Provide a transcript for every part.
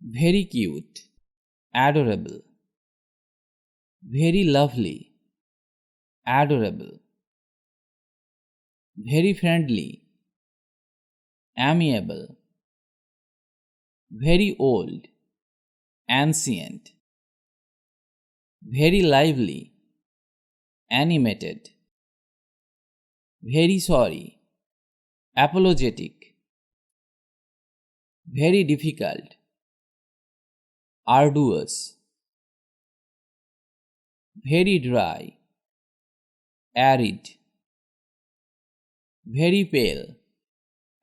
very cute, adorable, very lovely, adorable, very friendly, amiable, very old, ancient, very lively, animated, very sorry, apologetic, very difficult, arduous, very dry, arid, very pale,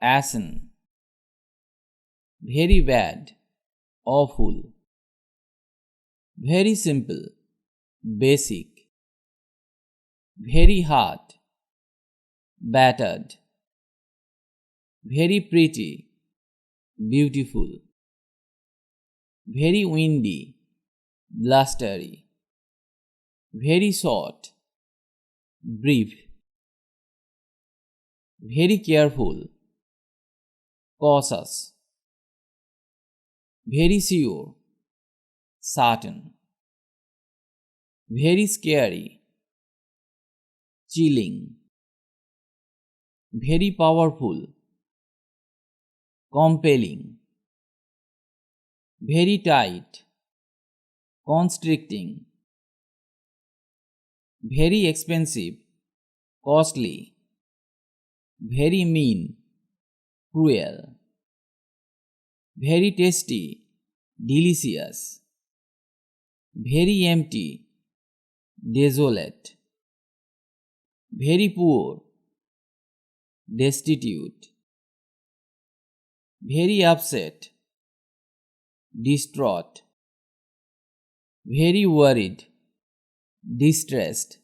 ashen, very bad, awful, very simple, basic, very hot, battered, very pretty, beautiful, very windy, blustery, very short, brief, very careful, cautious, very sure, certain, very scary, chilling, very powerful, compelling, very tight, constricting, very expensive, costly, very mean, cruel, very tasty, delicious, very empty, desolate, very poor, destitute, very upset, distraught, very worried, distressed,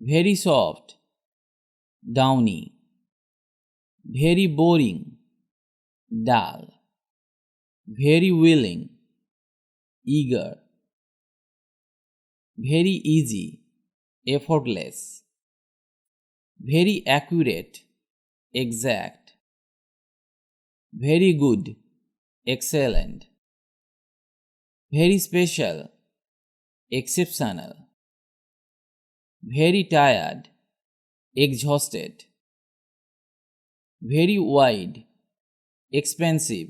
very soft, downy, very boring, dull, very willing, eager, very easy, effortless, very accurate, exact, very good, excellent, very special, exceptional, very tired, exhausted, very wide, expensive,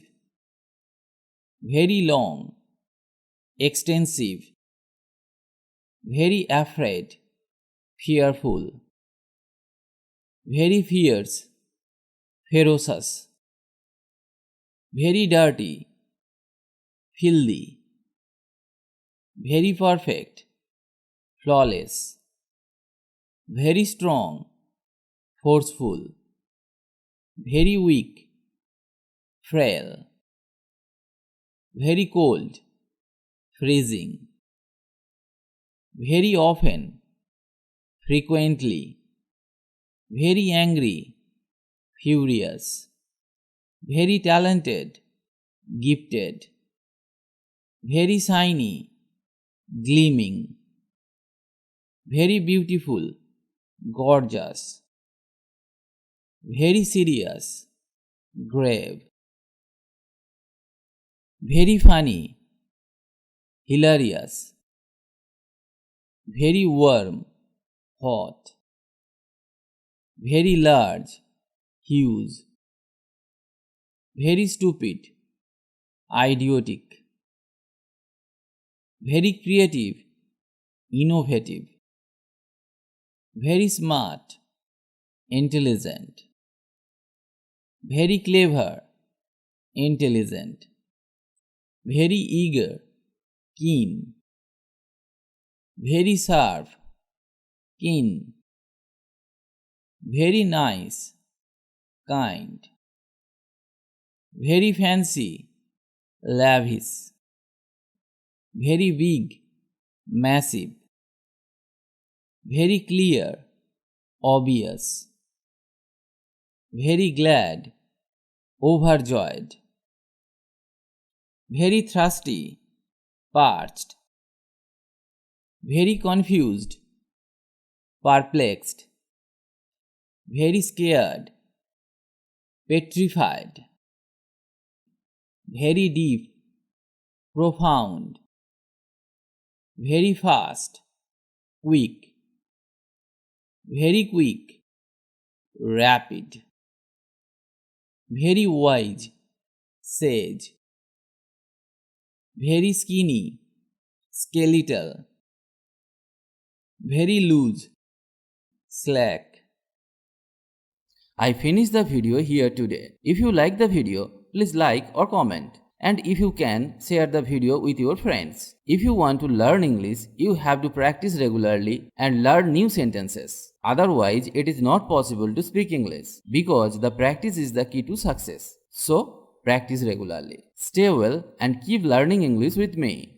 very long, extensive, very afraid, fearful, very fierce, ferocious, very dirty, filthy, very perfect, flawless, very strong, forceful, very weak, frail, very cold, freezing, very often, frequently, very angry, furious, very talented, gifted, very shiny, gleaming, very beautiful, gorgeous, very serious, grave, very funny, hilarious, very warm, hot, very large, huge, very stupid, idiotic, very creative, innovative, very smart, intelligent, very clever, intelligent, very eager, keen, very sharp, keen, very nice, kind, very fancy, lavish, very big, massive, very clear, obvious, very glad, overjoyed, very thirsty, parched, very confused, perplexed, very scared, petrified, very deep, profound, very fast, quick, very quick, rapid, very wise, sage, very skinny, skeletal, very loose, slack. I finished the video here today. If you like the video, please like or comment. And if you can, share the video with your friends. If you want to learn English, you have to practice regularly and learn new sentences. Otherwise, it is not possible to speak English because the practice is the key to success. So, practice regularly. Stay well and keep learning English with me.